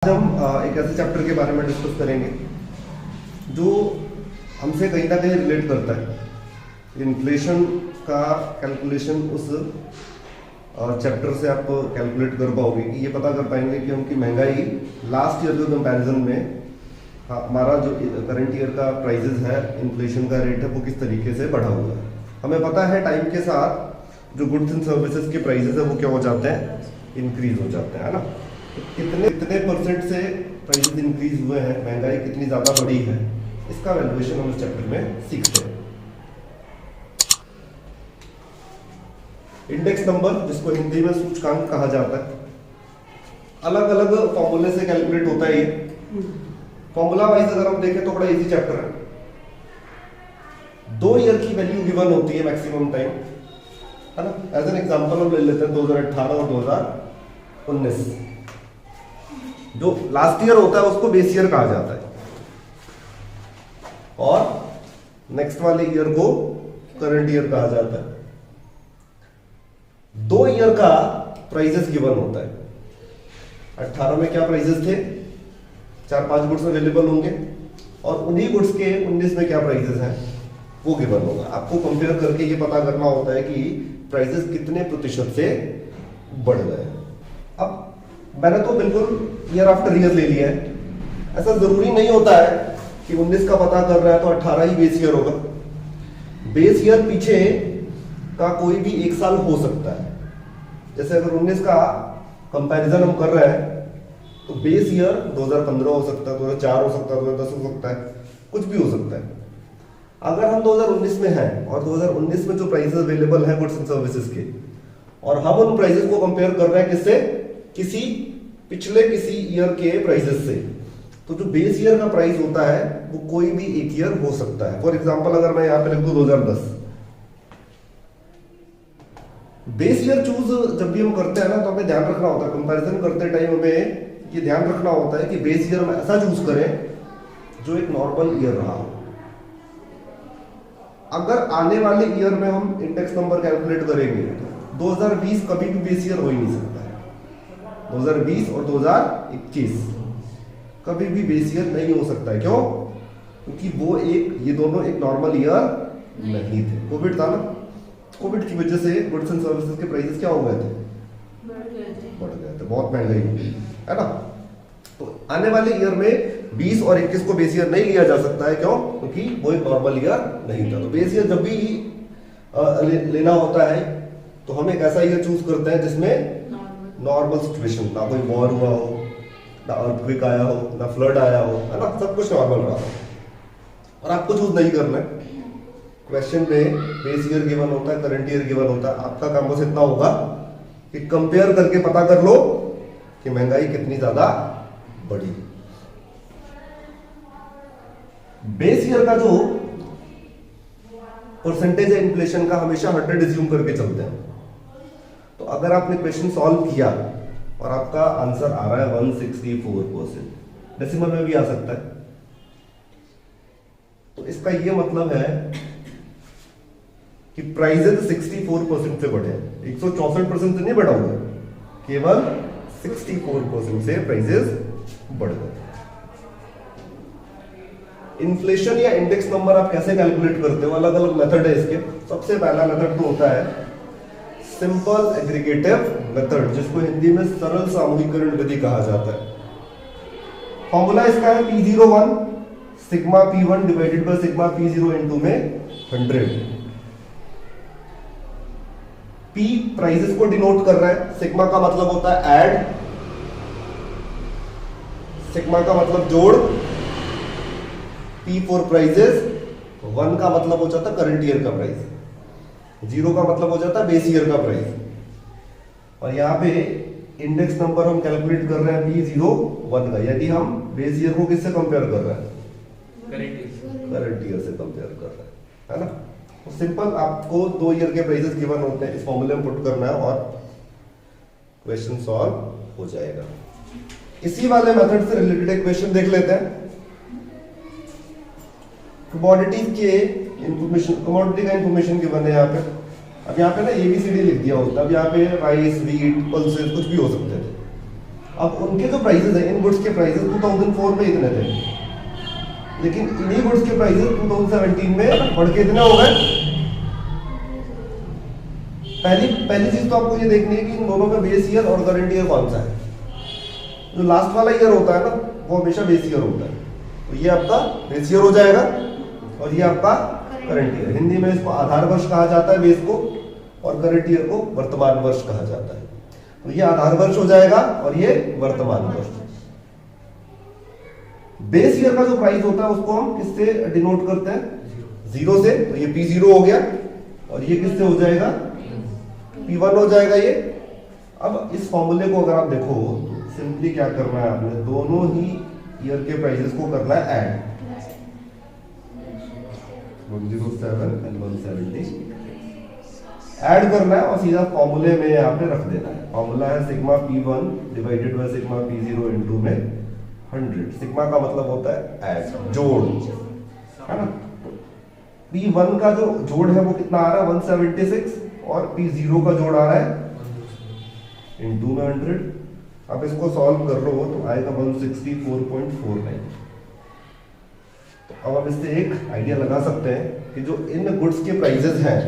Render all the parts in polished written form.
आज हम एक ऐसे चैप्टर के बारे में डिस्कस करेंगे जो हमसे कहीं ना कहीं रिलेट करता है। इन्फ्लेशन का कैलकुलेशन उस चैप्टर से आप कैलकुलेट कर पाओगे कि ये पता कर पाएंगे कि उनकी महंगाई लास्ट ईयर के कंपैरिजन में हमारा जो करंट ईयर का प्राइजेस है, इन्फ्लेशन का रेट है, वो किस तरीके से बढ़ा हुआ है। हमें पता है टाइम के साथ जो गुड्स एंड सर्विसेज के प्राइजेस है वो क्या हो जाते हैं, इंक्रीज हो जाते हैं, है ना। कितने कितने परसेंट से प्राइसेस इंक्रीज हुए हैं, महंगाई कितनी ज्यादा बढ़ी है, इसका वैल्यूएशन हम इस चैप्टर में सीखते हैं। इंडेक्स नंबर, जिसको हिंदी में सूचकांक कहा जाता है, अलग अलग फॉर्मूले से कैलकुलेट होता है। ये फॉर्मूला वाइज अगर हम देखें तो बड़ा इजी चैप्टर है। 2 ईयर की वैल्यू गिवन होती है मैक्सिमम टाइम, है ना। एज एन एग्जांपल हम ले लेते हैं 2018 और 2019। जो लास्ट ईयर होता है उसको बेस ईयर कहा जाता है और नेक्स्ट वाले ईयर को करंट ईयर कहा जाता है। 2 ईयर का प्राइजेस गिवन होता है। 18 में क्या प्राइजेस थे, 4-5 गुड्स अवेलेबल होंगे और उन्हीं गुड्स के 19 में क्या प्राइजेस हैं वो गिवन होगा। आपको कंपेयर करके ये पता करना होता है कि प्राइजेस कितने प्रतिशत से बढ़ गए। अब मैंने तो बिल्कुल ईयर आफ्टर ईयर ले लिया है। ऐसा जरूरी नहीं होता है कि 19 का पता कर रहा है तो 18 ही बेस ईयर होगा। बेस ईयर पीछे का कोई भी एक साल हो सकता है। जैसे अगर 19 का कंपैरिजन हम कर रहे हैं तो बेस ईयर 2015 हो सकता है, 2004 हो सकता है, 2010 हो सकता है, कुछ भी हो सकता है। अगर हम 2019 में हैं और 2019 में जो प्राइसेस अवेलेबल है गुड्स एंड सर्विसेज के, और हम उन प्राइसेस को कंपेयर कर रहे हैं किससे, किसी पिछले किसी ईयर के प्राइसेस से, तो जो बेस ईयर का प्राइस होता है वो कोई भी एक ईयर हो सकता है। फॉर एग्जांपल अगर मैं यहां पे लिख दूं 2010, बेस ईयर चूज जब भी हम करते हैं ना तो हमें ध्यान रखना होता है, कंपैरिजन करते टाइम हमें ये ध्यान रखना होता है कि बेस ईयर हम ऐसा चूज करें जो एक नॉर्मल ईयर रहा हो। अगर आने वाले ईयर में हम इंडेक्स नंबर कैलकुलेट करेंगे तो 2020 कभी भी बेस ईयर हो ही नहीं सकता है। 2020 और 2021 कभी भी बेस ईयर नहीं हो सकता है। क्यों? क्योंकि वो ये दोनों एक नॉर्मल ईयर नहीं थे। कोविड था ना, कोविड की वजह से गुड्स एंड सर्विसेज के प्राइसेस क्या हो गए थे, बढ़ गए थे, बहुत महंगाई हो गई, है ना। तो आने वाले ईयर में 20 और 21 को बेस ईयर नहीं लिया जा सकता है। क्यों? क्योंकि वो एक नॉर्मल ईयर नहीं था। तो बेस ईयर जब भी लेना होता है तो हम एक ऐसा ईयर चूज करते हैं जिसमें नॉर्मल सिचुएशन, ना कोई वॉर हुआ हो, ना अर्थक्वेक आया हो, ना फ्लड आया हो, है ना, सब कुछ नॉर्मल रहा हो। और आपको चूज नहीं करना है। क्वेश्चन में बेस ईयर गिवन होता है, करंट ईयर गिवन होता है। आपका काम बस इतना होगा कि कंपेयर करके पता कर लो कि महंगाई कितनी ज्यादा बढ़ी। बेस ईयर का जो परसेंटेज है इन्फ्लेशन का, हमेशा 100 एज्यूम करके चलते हैं। तो अगर आपने क्वेश्चन सॉल्व किया और आपका आंसर आ रहा है 164%, डेसिमल में भी आ सकता है, तो इसका यह मतलब है कि प्राइजेस 64% से बढ़े। 164% से नहीं बढ़ा हुआ, केवल 64% से प्राइजेस बढ़ गए। इन्फ्लेशन या इंडेक्स नंबर आप कैसे कैलकुलेट करते हो, अलग अलग मेथड है इसके। सबसे पहला मेथड तो होता है सिंपल एग्रीगेटिव मेथड, जिसको हिंदी में सरल सामूहिकरण विधि कहा जाता है। फॉर्मूला इसका है P01 sigma P1 divided by sigma P0 into में 100। P प्राइसेस को डिनोट कर रहा है, सिग्मा का मतलब होता है ऐड, सिग्मा का मतलब जोड़, P फॉर प्राइजेस, 1 का मतलब हो जाता है करंट ईयर का प्राइस, 0 का मतलब हो जाता है बेस ईयर का प्राइस। और यहाँ पे इंडेक्स नंबर हम कैलकुलेट कर रहे हैं P01 का, यानी हम बेस ईयर को किससे कंपेयर कर रहे हैं, करंट ईयर से कंपेयर कर रहे हैं, है ना। तो सिंपल आपको 2 ईयर के प्राइसेस गिवन होते हैं, इस फॉर्मूले में पुट करना है और क्वेश्चन सॉल्व हो जाएगा। इसी वाले मेथड से रिलेटेड एक क्वेश्चन देख लेते हैं। कमोडिटी के इंफॉर्मेशन, कमोडिटी का इंफॉर्मेशन गिवन है यहाँ पे। अब यहाँ पे ना ABCD लिख दिया होता है। अब यहाँ पे राइस, व्हीट, पल्सेस कुछ भी हो सकते थे। अब उनके जो प्राइसेस है, इन गुड्स के प्राइसेस 2004 में इतने थे, लेकिन इन्हीं गुड्स के प्राइसेस 2017 में बढ़ के इतने हो गए। पहली चीज तो आपको ये देखनी है कि इन दोनों में बेस ईयर और करंट ईयर कौन सा है। जो लास्ट वाला ईयर होता है ना, वो हमेशा बेस ईयर होता है, तो ये आपका बेस ईयर हो जाएगा और ये आपका करंट ईयर। हिंदी में इसको आधार वर्ष कहा जाता है बेस को, और करंट ईयर को वर्तमान वर्ष कहा जाता है। तो ये आधार वर्ष हो जाएगा और ये वर्तमान वर्ष। बेस ईयर का जो प्राइस होता है उसको हम किससे डिनोट करते हैं? 0 से। तो ये P0 हो गया और ये किससे हो जाएगा? P1 हो जाएगा ये। अब इस फॉर्मूले को अगर आप देखो तो सिंपली क्या करना है, आपने दोनों ही ईयर के प्राइसेस को करना है ऐड, 107 and 170 ऐड करना है और सीधा फॉर्मूले में यहाँ पे रख देना है। फॉर्मूला है sigma P1 divided by sigma P0 into में 100। सिग्मा का मतलब होता है ऐड, जोड़, है ना। P1 का जो जोड़ है वो कितना आ रहा है? 176, और P0 का जोड़ आ रहा है इनटू में 100। आप इसको सॉल्व कर लो तो आएगा 164.49। तो अब आप इससे एक आइडिया लगा सकते हैं कि जो इन गुड्स के प्राइसेस हैं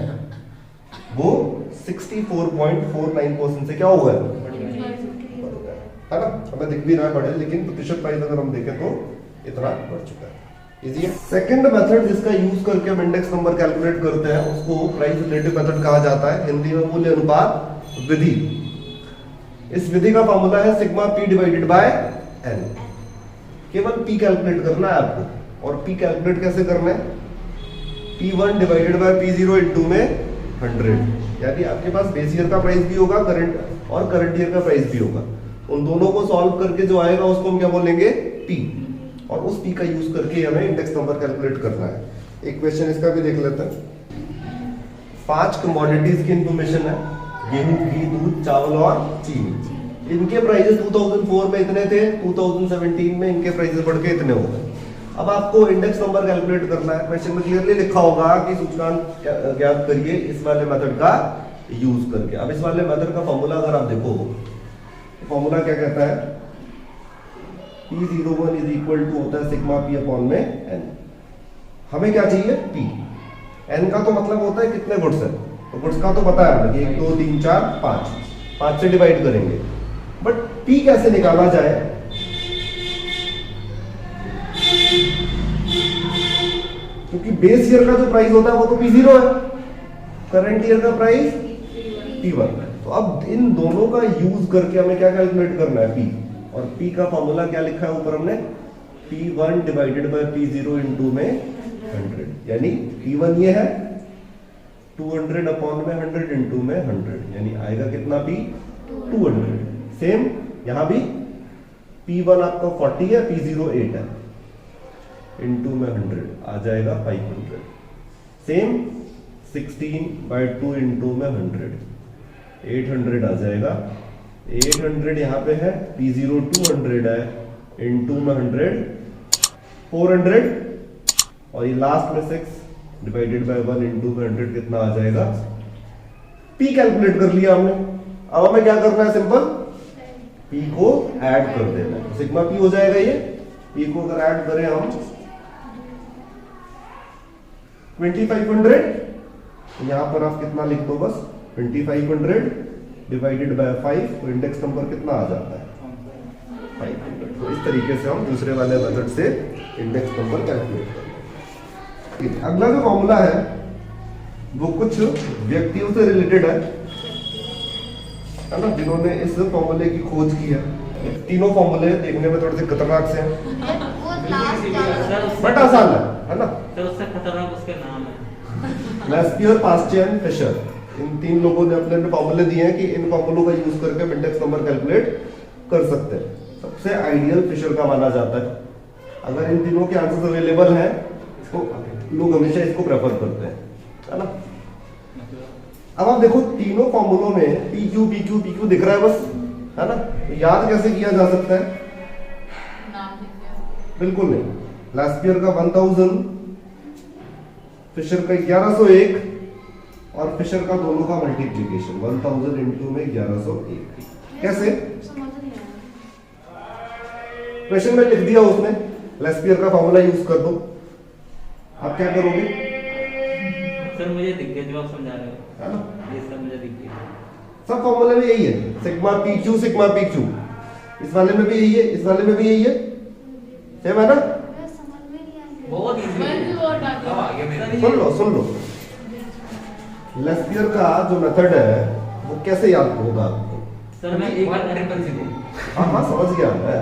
वो 64.49% से क्या हो गया, है ना। हमें दिख भी रहा है बढ़े, लेकिन प्रतिशत प्राइस अगर हम देखें तो इतना बढ़ चुका है। इजी है। सेकंड मेथड जिसका यूज करके हम इंडेक्स नंबर कैलकुलेट करते हैं उसको प्राइस रिलेटिव मेथड कहा जाता है, हिंदी में मूल्य अनुपात विधि। इस विधि का फॉर्मूला है sigma P divided by N। केवल P कैलकुलेट करना है आपको, और P कैलकुलेट कैसे करना है? P1 divided by P0 into में 100। यानी आपके पास बेस ईयर का प्राइस भी होगा, करंट और करंट ईयर का प्राइस भी होगा। उन दोनों को सॉल्व करके जो आएगा उसको हम क्या बोलेंगे? P। और उस P का यूज करके हमें इंडेक्स नंबर कैलकुलेट करना है। एक क्वेश्चन इसका भी देख लेते हैं। 5 कमोडिटीज की इंफॉर्मेशन है, गेहूं, घी, दूध, चावल और चीनी। इनके प्राइसेस 2004 में इतने थे, 2017 में इनके प्राइसेस बढ़ के इतने हो गए। अब आपको इंडेक्स नंबर कैलकुलेट करना है। क्वेश्चन में क्लियरली लिखा होगा कि सूचकांक ज्ञात करिए इस वाले मेथड का यूज करके। अब इस वाले मेथड का फॉर्मूला अगर आप देखो, फॉर्मूला क्या कहता है? P01 इज इक्वल टू होता है सिग्मा P अपॉन में N। हमें क्या चाहिए? P। N का तो मतलब होता है कितने गुड्स है, तो गुड्स का तो पता है हमें, 1 2 3 4 5, 5 से डिवाइड करेंगे। बट P कैसे निकाला जाए? क्योंकि बेस ईयर का जो प्राइस होता है वो तो P0 है, करंट ईयर का प्राइस P1 है। तो अब इन दोनों का यूज करके हमें क्या कैलकुलेट करना है? P। और P का फॉर्मूला क्या लिखा है ऊपर हमने? P1 divided by P0 into में 100। यानी P1 ये है 200 अपॉन में 100 इनटू में 100, यानी आएगा कितना? P 200। सेम यहां भी P1 आपका 40 है, P0 8 है, इनटू में 100 आ जाएगा 500। सेम 16/2 इनटू में 100, 800 आ जाएगा। 800 यहाँ पे है, P0 200 है, इनटू में 100 400, और ये लास्ट में 6 डिवाइडेड बाय 1 इनटू में 100 कितना आ जाएगा? P कैलकुलेट कर लिया हमने। अब हमें क्या करना है? सिंपल P को ऐड कर देना है। सिग्मा P हो जाएगा ये। P को अगर ऐड करें हम 2500, यहां पर आप कितना लिख दो बस 2500 डिवाइडेड बाय 5, तो इंडेक्स नंबर कितना आ जाता है? 500। तो इस तरीके से हम दूसरे वाले मेथड से इंडेक्स नंबर कैलकुलेट करते हैं। अगला जो फॉर्मूला है वो कुछ व्यक्तियों से रिलेटेड है ना, जिन्होंने इस फॉर्मूले की खोज की है। तीनों फॉर्मूले देखने में थोड़े से खतरनाक से हैं, बट आसान है ना। तो उससे खतरनाक उसके नाम है लेस्पियर, पास्टियन, फिशर। इन 3 लोगों ने अपने फॉर्मूले दिए हैं कि इन फॉर्मूलों का यूज करके हम इंडेक्स नंबर कैलकुलेट कर सकते हैं। सबसे आइडियल फिशर का माना जाता है। अगर इन तीनों के आंसर्स अवेलेबल हैं तो लोग हमेशा इसको प्रेफर करते हैं, है ना। अब आप देखो तीनों फॉर्मूलों में PQ PQ PQ दिख रहा है बस, है ना। तो याद कैसे किया जा सकता है? बिल्कुल नहीं। लेस्पियर का 1000, फिशर का 1101, और फिशर का दोनों का मल्टीप्लिकेशन 1000 इनटू में 1101। कैसे? क्वेश्चन में लिख दिया उसने, लेस्पियर का फॉर्मूला यूज कर दो। आप क्या करोगे? सर मुझे दिख गया जो आप समझा रहे हो, है ना? ये सब मुझे दिख गया। सब फॉर्मूले में यही है, sigma P Q sigma P Q. इस वाले में भी यही है, इस वाले में भी यही है, सेम है ना? बहुत इजी है। अब आगे मेरा सुन लो लेस्पियर का जो मेथड है वो कैसे याद होगा आपको? सर मैं एक बार ट्रिपल सीखूं। हाँ समझ गया मैं।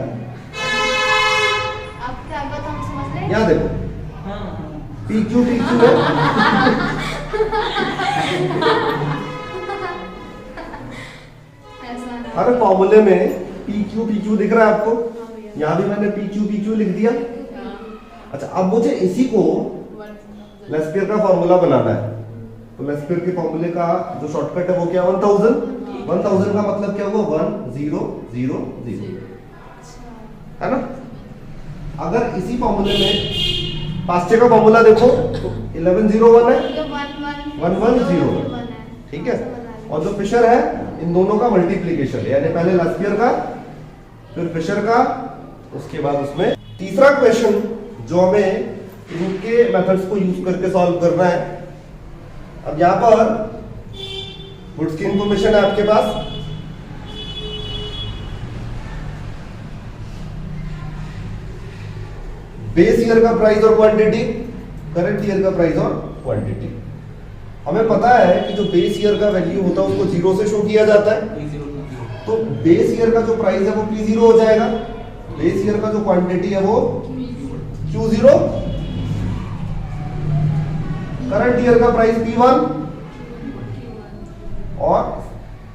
आपके आगे तो हम समझ लें। यहाँ देखो हाँ पी क्यू है। ऐसा ना। हर फॉर्मूले में पी क्यू दिख रहा है आपको? यहाँ भी मैंने पी क्यू लिख दिया। अच्छा अब मुझे इसी को लेस्पियर का फॉर्मूला बनाना है, तो लेस्पियर के फॉर्मूले का जो शॉर्टकट है वो क्या? 1000 का मतलब क्या हुआ? 1000 है ना? अगर इसी फॉर्मूले में पास्चे का फॉर्मूला देखो तो 1101 है, 1101 ठीक है। और जो फिशर है इन दोनों का मल्टीप्लीकेशन है, यानी पहले लेस्पियर का फिर फिशर का, उसके बाद उसमें तीसरा क्वेश्चन जो हमें इनके मेथड्स को यूज करके सॉल्व करना है। अब यहां पर गुड्स की इंफॉर्मेशन है आपके पास, बेस ईयर का प्राइस और क्वांटिटी, करंट ईयर का प्राइस और क्वांटिटी। हमें पता है कि जो बेस ईयर का वैल्यू होता है उसको 0 से शो किया जाता है, तो बेस ईयर का जो प्राइस है वो P0 हो जाएगा, बेस ईयर का जो क्वांटिटी है वो Q0, करंट ईयर का प्राइस P1 और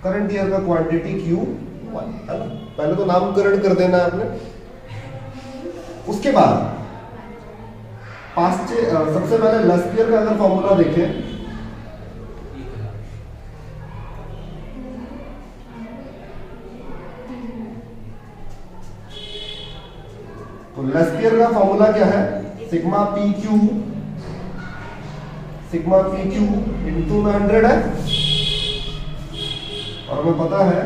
करंट ईयर का क्वांटिटी Q1, है ना? पहले तो नामकरण कर देना है आपने। उसके बाद सबसे पहले लेस्पियर का अगर फॉर्मूला देखें तो लेस्पियर का फॉर्मूला क्या है? सिग्मा पी क्यू इंटू में 100 है, और हमें पता है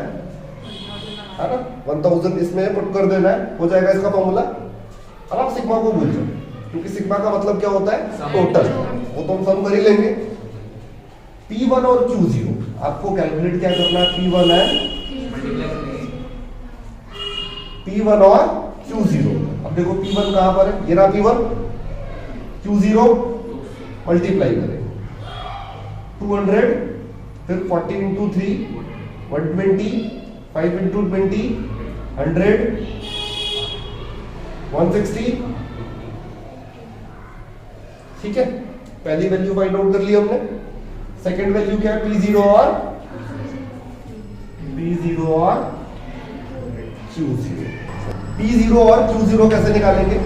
ना 1000 इसमें पुट कर देना है, हो जाएगा इसका फॉर्मूला। अब आप सिग्मा को भूल जाओ, क्योंकि सिग्मा का मतलब क्या होता है? टोटल, वो तो हम सम कर ही लेंगे। P1 और Q0 आपको कैलकुलेट क्या करना है? P1 है P1 और Q0। अब देखो P1 कहां पर है? ये रहा P1, Q0 मल्टीप्लाई करें 200, फिर 14 इंटू 3 120, 5 इंटू 20 100, 160, ठीक है। पहली वैल्यू फाइंड आउट कर ली हमने। सेकंड वैल्यू क्या है? P0 और Q0। P0 और Q0 कैसे निकालेंगे?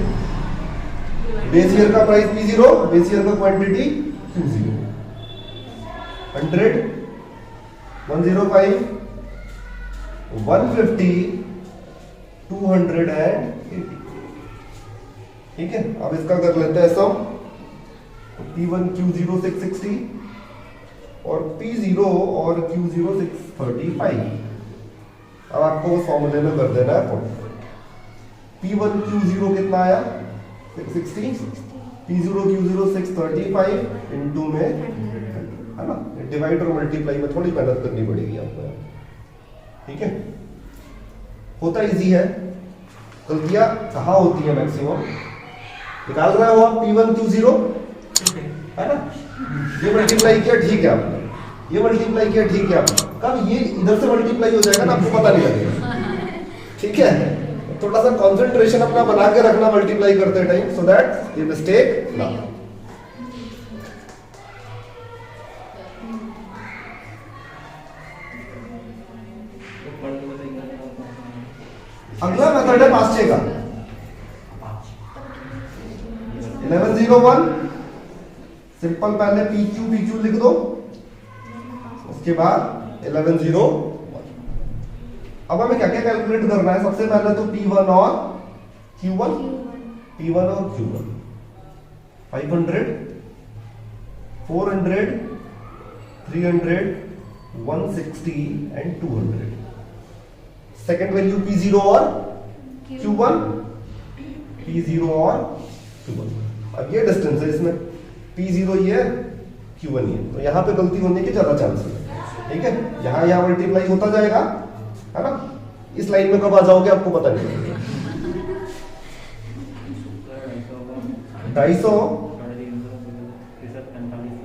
बेस ईयर का प्राइस P0, बेस ईयर का क्वांटिटी Q0। 100, 105, 150, 280, ठीक है। अब इसका कर लेते हैं सम। P1 Q0 660 और P0 और Q0 635। अब आपको उस फॉर्मूले में कर देना है पुट। P1 Q0 कितना आया? 660, P0 Q0 635 इंटू में, है ना? डिवाइड और मल्टीप्लाई में थोड़ी मेहनत करनी पड़ेगी आपको, ठीक है। होता इजी है, गलतियां कहाँ होती है मैक्सिमम? निकाल रहे हो आप P1 Q0, है ना? ये मल्टीप्लाई किया, ठीक है आपने, ये मल्टीप्लाई किया, ठीक है आपने। कब ये इधर से मल्टीप्लाई हो जाएगा ना, आपको पता नहीं लगेगा, ठीक है। थोड़ा सा कंसंट्रेशन अपना बना के रखना मल्टीप्लाई करते टाइम, सो दैट ये मिस्टेक ना। अगला मेथड है पास्चे का। 1101 सिंपल, पहले PQ लिख दो, उसके बाद 1101। अब हमें क्या क्या कैलकुलेट करना है? सबसे पहले तो P1 और Q1, 500, 400, 300, 160 and 200। Second value P0 और Q1 P0 और Q1। अब ये डिस्टेंस है, इसमें P0 ये है, Q1 ये, तो यहाँ पे गलती होने के ज्यादा चांस है। ठीक है, यहाँ मल्टीप्लाई होता जाएगा, है ना। इस लाइन में कब आ जाओगे आपको पता नहीं। 250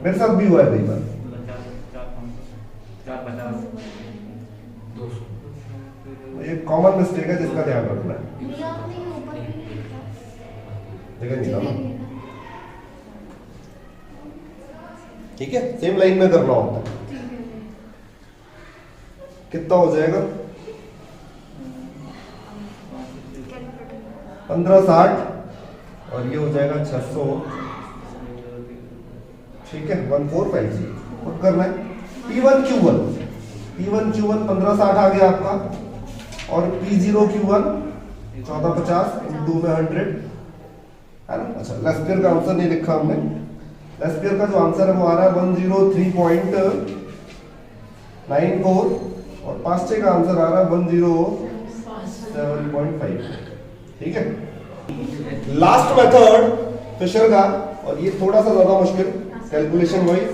मेरे साथ भी हुआ है कई बार। ये कॉमन मिस्टेक है जिसका ध्यान रखना है। जगह नहीं ना, ठीक है, सेम लाइन में करना होता है। कितना हो जाएगा? 1560 और ये हो जाएगा 600। ठीक है, 1450 पुट करना है। P1 Q1 1560 आ गया आपका, और P0 Q1 1450 इंटू में 100, है ना। अच्छा, लेस्पियर का आंसर नहीं लिखा हमने। लेस्पियर का जो आंसर है वो आ रहा है 103.94 और पास्टे का आंसर आ रहा है 107.5। ठीक है, लास्ट मेथड फिशर का, और ये थोड़ा सा ज्यादा मुश्किल कैलकुलेशन वाइज।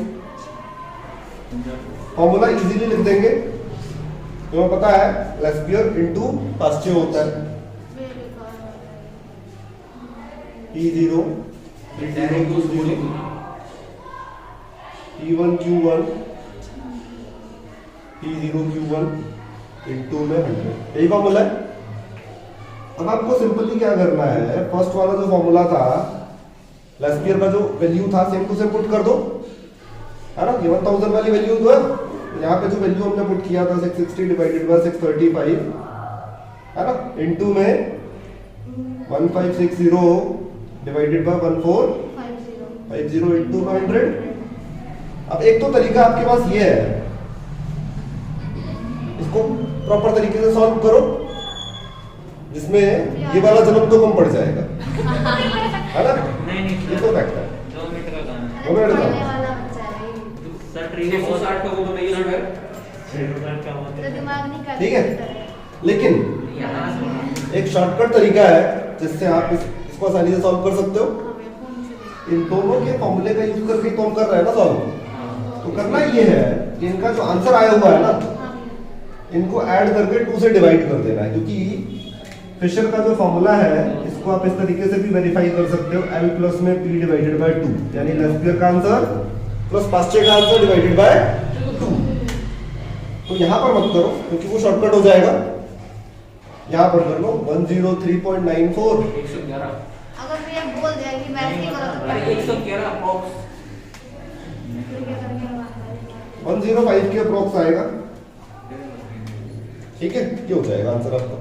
फॉर्मूला इजीली लिख देंगे, तुम्हें पता है लेस्पियर इनटू पास्चे होता है। P0 P0 P1 Q1 P0 Q1 into में 100, यही फॉर्मूला है। अब आपको सिंपली क्या करना है, फर्स्ट वाला जो फॉर्मूला था लेस्पियर का जो वैल्यू था सेम टू सेम पुट कर दो, है ना। ये 1000 वाली वैल्यू तो है, यहाँ पे जो वैल्यू हमने पुट किया था 660 डिवाइडेड बाय 635, है ना, इनटू में 1560 डिवाइडेड बाय 1450 इनटू 100। अब एक तो तरीका आपके पास ये है, इसको प्रॉपर तरीके से सॉल्व करो, जिसमें ये वाला जन्म तो कम पड़ जाएगा, है ना। नहीं ये तो फैक्ट है। 2 मिनट का गाना है। 2 मिनट का सर ट्रिक 160 का वो बताइए सर। ठीक है, लेकिन एक शॉर्टकट तरीका है जिससे आप इसको आसानी से सॉल्व कर सकते हो। इन दोनों के फॉर्मूले का यूज करके तो हम कर रहे हैं ना सॉल्व, तो करना ये है कि इनका जो आंसर आया हुआ है ना, इनको ऐड करके 2 से डिवाइड कर देना है, क्योंकि फिशर का जो फॉर्मूला है इसको आप इस तरीके से भी वेरीफाई कर सकते हो, L प्लस में P डिवाइडेड बाय 2, यानी लेस्पियर का आंसर प्लस पास्चे का आंसर डिवाइडेड बाय 2। तो यहां पर मत करो क्योंकि वो शॉर्टकट हो जाएगा, यहां पर कर लो 103.94। 111 अगर भैया बोल दिया कि मैथ नहीं करो तो अरे 111 अप्रॉक्स 105 के अप्रॉक्स आएगा। ठीक है, ये हो जाएगा आंसर आपका।